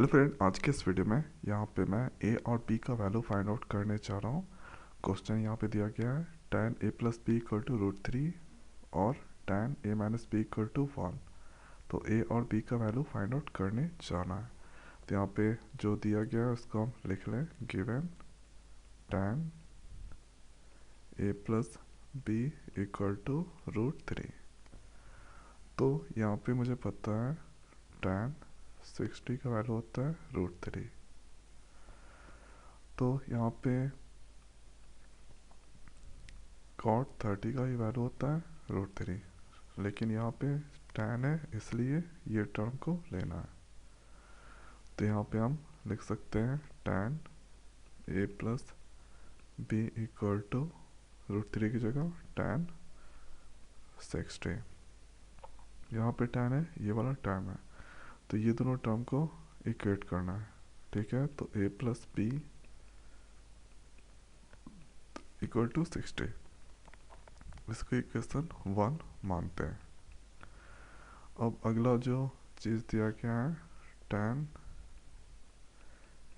Hello friend, आज के इस वीडियो में यहाँ पे मैं a और b का वैल्यू फाइंड आउट करने जा रहा हूँ। क्वेश्चन यहाँ पे दिया गया है tan a plus b equal to √3 और tan a minus b equal to 1। तो a और b का वैल्यू फाइंड आउट करने जाना है। तो यहाँ पे जो दिया गया है उसको हम लिख लें, given tan a plus b equal to √3। तो यहाँ पे मुझे पता है tan 60 का वैल्यू होता है √3। तो यहाँ पे cot 30 का ही वैल्यू होता है √3, लेकिन यहाँ पे tan है इसलिए ये टर्म को लेना है। तो यहाँ पे हम लिख सकते हैं tan a plus b equal to √3 की जगह tan 60। यहाँ पे tan है, ये वाला टर्म है, तो ये दोनों टर्म को इक्वेट करना है। ठीक है, तो a plus b equal to 60, इसको इक्वेशन 1 मानते हैं। अब अगला जो चीज़ दिया गया है tan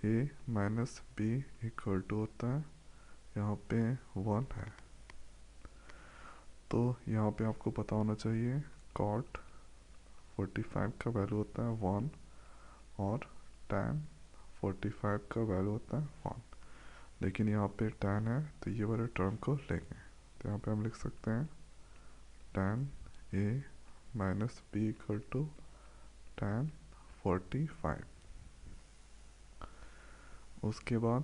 a minus b equal to होता है, यहाँ पे 1 है। तो यहाँ पे आपको पता होना चाहिए cot 45 का वैल्यू होता है 1 और tan 45 का वैल्यू होता है 1, लेकिन यहाँ पे tan है तो ये वाले टर्म को लेंगे। तो यहाँ पे हम लिख सकते हैं tan a minus b equal to tan 45। उसके बाद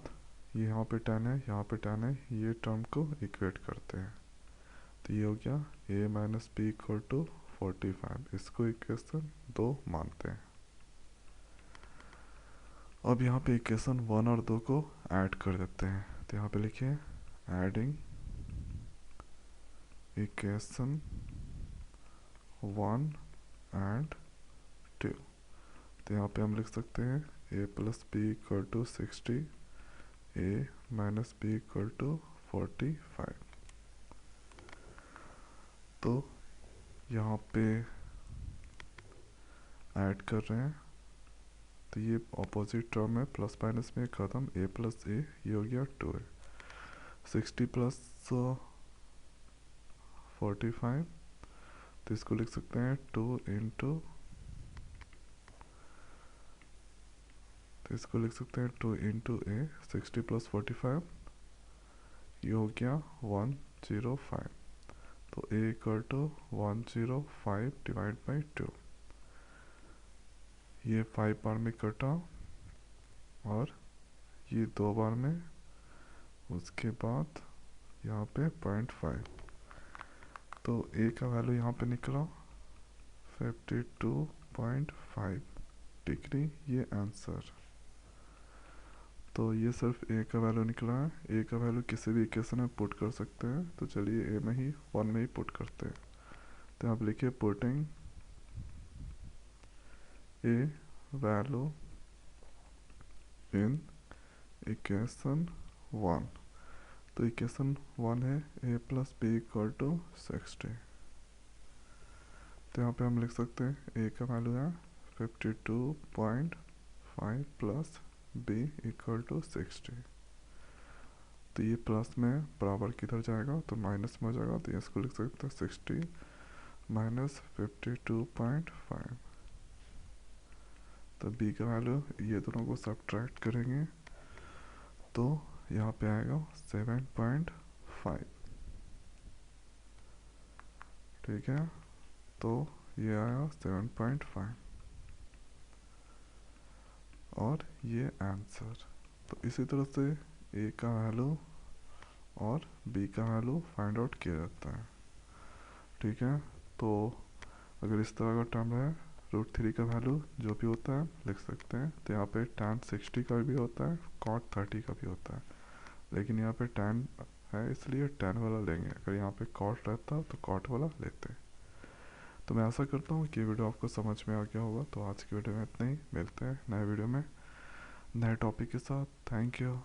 ये यहाँ पे tan है, यहाँ पे tan है, ये टर्म को इक्वेट करते हैं। तो ये हो गया a minus b equal to 45, इसको इक्वेशन 2 मानते हैं। अब यहाँ पे इक्वेशन 1 और 2 को ऐड कर देते हैं। तो यहाँ पे लिखिए एडिंग इक्वेशन 1 एंड 2। तो यहाँ पे हम लिख सकते हैं a plus b equal to 60, a minus b equal to 45। तो यहाँ पे ऐड कर रहे हैं, तो ये ऑपोजिट टर्म है, प्लस माइनस में ख़त्म, a प्लस ए, ये हो गया 2 है। 60 प्लस 45, तो इसको लिख सकते हैं 2 इंटू, तो इसको लिख सकते हैं 2 इंटू ए, 60 प्लस 45, ये हो गया 105। तो a equal to 105 divide by 2, ये 5 बार में कटा और ये 2 बार में, उसके बाद यहाँ पे 0.5। तो a का वैल्यू यहाँ पे निकला 52.5 डिग्री, ये आंसर। तो ये सिर्फ a का वैल्यू निकला है। a का वैल्यू किसी भी इक्वेशन में पुट कर सकते हैं, तो चलिए a में ही 1 में ही पुट करते हैं। तो आप लिखिए putting a value in equation 1। तो इक्वेशन 1 है a plus b equal to 60। तो यहाँ पे हम लिख सकते हैं a का वैल्यू है 52.5 प्लस b इक्वल टू 60। तो ये प्लस में बराबर किधर जाएगा, तो माइनस में हो जाएगा, तो इसको लिख सकते हैं 60 माइनस 52.5। तो b का वैल्यू, ये दोनों को सब्ट्रैक्ट करेंगे तो यहाँ पे आएगा 7.5। ठीक है, तो ये आया 7.5 और ये आंसर। तो इसी तरह से a का वैल्यू और b का वैल्यू फाइंड आउट किया जाता है। ठीक है, तो अगर इस तरह का टर्म है, √3 का वैल्यू जो भी होता है लिख सकते हैं। तो यहाँ पे tan 60 का भी होता है, cot 30 का भी होता है, लेकिन यहाँ पे tan है इसलिए tan वाला लेंगे। अगर यहाँ पे cot रहता तो cot वाला लेते। तो मैं आशा करता हूँ कि वीडियो आपको समझ में आ गया होगा। तो आज की वीडियो में इतना ही, मिलते हैं नए वीडियो में नए टॉपिक के साथ। Thank you.